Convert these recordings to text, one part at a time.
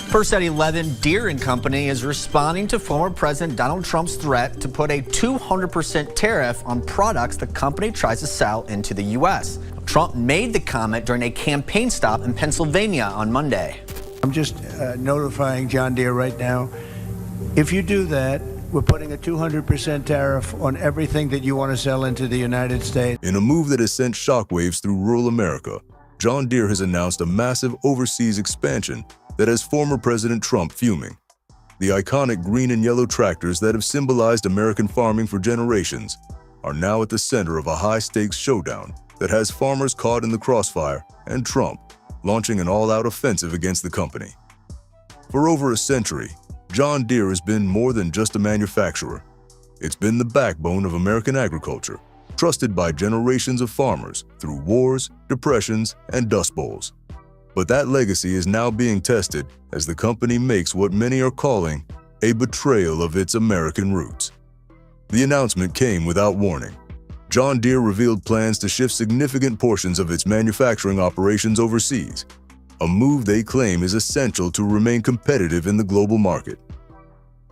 First at 11, Deere and Company is responding to former President Donald Trump's threat to put a 200% tariff on products the company tries to sell into the U.S. Trump made the comment during a campaign stop in Pennsylvania on Monday. I'm just notifying John Deere right now. If you do that, we're putting a 200% tariff on everything that you want to sell into the United States. In a move that has sent shockwaves through rural America, John Deere has announced a massive overseas expansion that has former President Trump fuming. The iconic green and yellow tractors that have symbolized American farming for generations are now at the center of a high-stakes showdown that has farmers caught in the crossfire and Trump launching an all-out offensive against the company. For over a century, John Deere has been more than just a manufacturer. It's been the backbone of American agriculture, trusted by generations of farmers through wars, depressions, and dust bowls. But that legacy is now being tested as the company makes what many are calling a betrayal of its American roots. The announcement came without warning. John Deere revealed plans to shift significant portions of its manufacturing operations overseas, a move they claim is essential to remain competitive in the global market.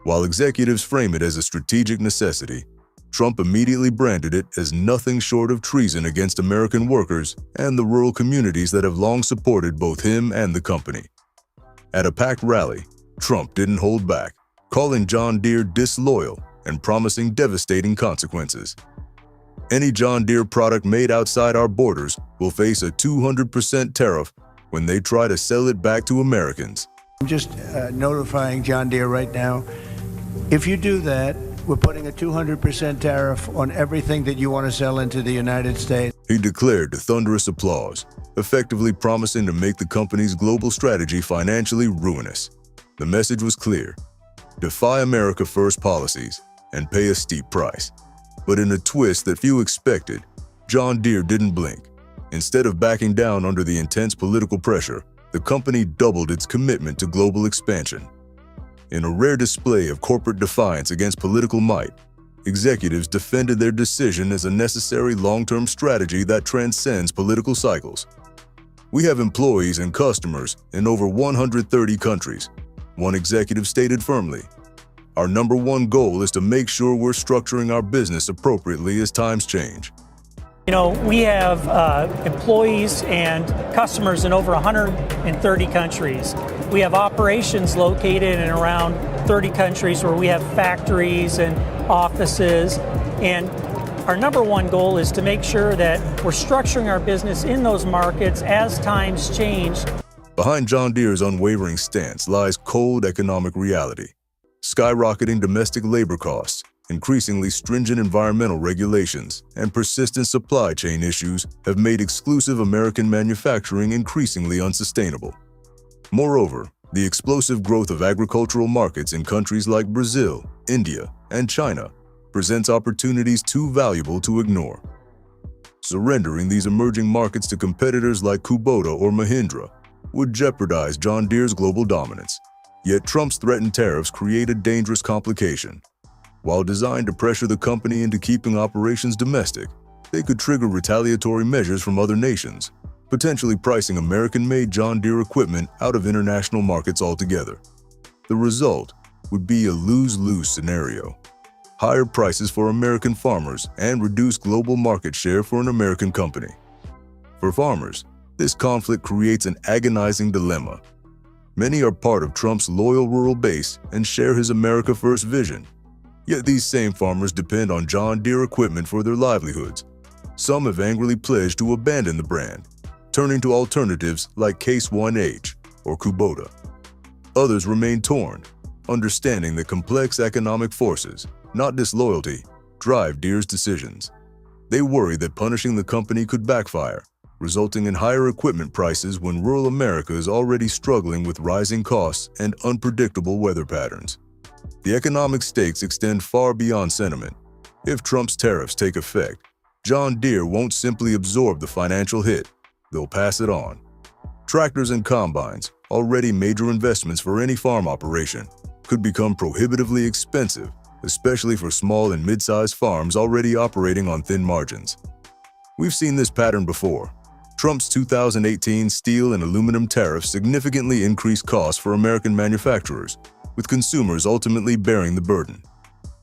While executives frame it as a strategic necessity, Trump immediately branded it as nothing short of treason against American workers and the rural communities that have long supported both him and the company. At a packed rally, Trump didn't hold back, calling John Deere disloyal and promising devastating consequences. Any John Deere product made outside our borders will face a 200% tariff when they try to sell it back to Americans. I'm just notifying John Deere right now. If you do that, we're putting a 200% tariff on everything that you want to sell into the United States. He declared to thunderous applause, effectively promising to make the company's global strategy financially ruinous. The message was clear: defy America First policies and pay a steep price. But in a twist that few expected, John Deere didn't blink. Instead of backing down under the intense political pressure, the company doubled its commitment to global expansion. In a rare display of corporate defiance against political might, executives defended their decision as a necessary long-term strategy that transcends political cycles. We have employees and customers in over 130 countries, one executive stated firmly. Our number one goal is to make sure we're structuring our business appropriately as times change. You know, we have employees and customers in over 130 countries. We have operations located in around 30 countries where we have factories and offices. And our number one goal is to make sure that we're structuring our business in those markets as times change. Behind John Deere's unwavering stance lies cold economic reality. Skyrocketing domestic labor costs, increasingly stringent environmental regulations, and persistent supply chain issues have made exclusive American manufacturing increasingly unsustainable. Moreover, the explosive growth of agricultural markets in countries like Brazil, India, and China presents opportunities too valuable to ignore. Surrendering these emerging markets to competitors like Kubota or Mahindra would jeopardize John Deere's global dominance. Yet Trump's threatened tariffs create a dangerous complication. While designed to pressure the company into keeping operations domestic, they could trigger retaliatory measures from other nations, potentially pricing American-made John Deere equipment out of international markets altogether. The result would be a lose-lose scenario: higher prices for American farmers and reduced global market share for an American company. For farmers, this conflict creates an agonizing dilemma. Many are part of Trump's loyal rural base and share his America First vision. Yet these same farmers depend on John Deere equipment for their livelihoods. Some have angrily pledged to abandon the brand, turning to alternatives like Case 1H or Kubota. Others remain torn, understanding that complex economic forces, not disloyalty, drive Deere's decisions. They worry that punishing the company could backfire, resulting in higher equipment prices when rural America is already struggling with rising costs and unpredictable weather patterns. The economic stakes extend far beyond sentiment. If Trump's tariffs take effect, John Deere won't simply absorb the financial hit, they'll pass it on. Tractors and combines, already major investments for any farm operation, could become prohibitively expensive, especially for small and mid-sized farms already operating on thin margins. We've seen this pattern before. Trump's 2018 steel and aluminum tariffs significantly increased costs for American manufacturers, with consumers ultimately bearing the burden.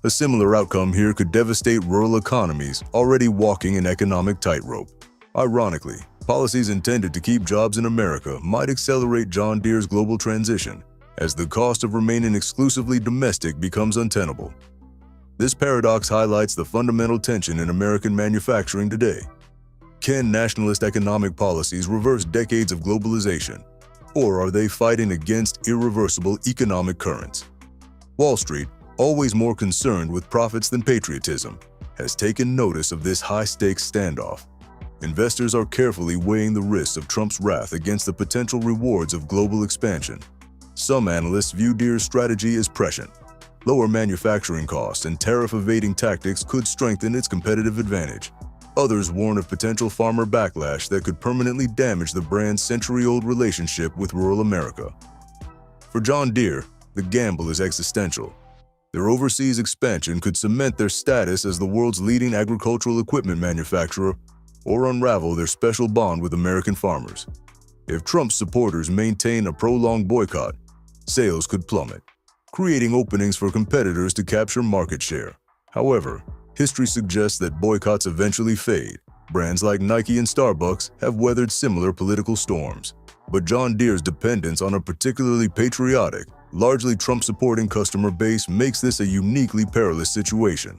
A similar outcome here could devastate rural economies already walking an economic tightrope. Ironically, policies intended to keep jobs in America might accelerate John Deere's global transition, as the cost of remaining exclusively domestic becomes untenable. This paradox highlights the fundamental tension in American manufacturing today. Can nationalist economic policies reverse decades of globalization, or are they fighting against irreversible economic currents? Wall Street, always more concerned with profits than patriotism, has taken notice of this high-stakes standoff. Investors are carefully weighing the risks of Trump's wrath against the potential rewards of global expansion. Some analysts view Deere's strategy as prescient. Lower manufacturing costs and tariff-evading tactics could strengthen its competitive advantage. Others warn of potential farmer backlash that could permanently damage the brand's century-old relationship with rural America. For John Deere, the gamble is existential. Their overseas expansion could cement their status as the world's leading agricultural equipment manufacturer or unravel their special bond with American farmers. If Trump's supporters maintain a prolonged boycott, sales could plummet, creating openings for competitors to capture market share. However, history suggests that boycotts eventually fade. Brands like Nike and Starbucks have weathered similar political storms. But John Deere's dependence on a particularly patriotic, largely Trump-supporting customer base makes this a uniquely perilous situation.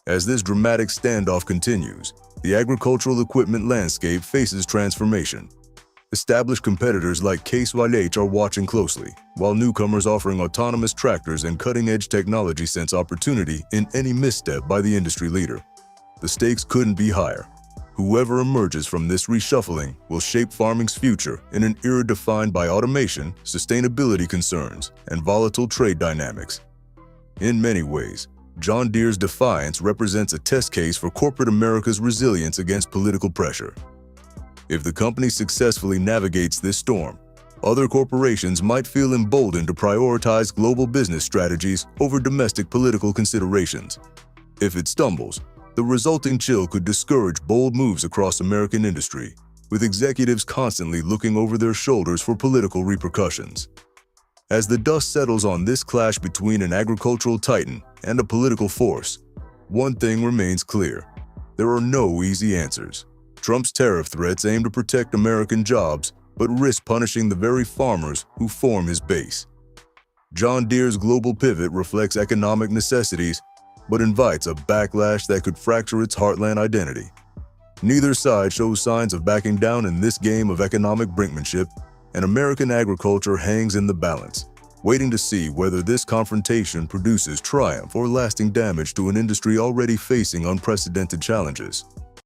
As this dramatic standoff continues, the agricultural equipment landscape faces transformation. Established competitors like Case IH are watching closely, while newcomers offering autonomous tractors and cutting-edge technology sense opportunity in any misstep by the industry leader. The stakes couldn't be higher. Whoever emerges from this reshuffling will shape farming's future in an era defined by automation, sustainability concerns, and volatile trade dynamics. In many ways, John Deere's defiance represents a test case for corporate America's resilience against political pressure. If the company successfully navigates this storm, other corporations might feel emboldened to prioritize global business strategies over domestic political considerations. If it stumbles, the resulting chill could discourage bold moves across American industry, with executives constantly looking over their shoulders for political repercussions. As the dust settles on this clash between an agricultural titan and a political force, one thing remains clear: there are no easy answers. Trump's tariff threats aim to protect American jobs, but risk punishing the very farmers who form his base. John Deere's global pivot reflects economic necessities, but invites a backlash that could fracture its heartland identity. Neither side shows signs of backing down in this game of economic brinkmanship, and American agriculture hangs in the balance, waiting to see whether this confrontation produces triumph or lasting damage to an industry already facing unprecedented challenges.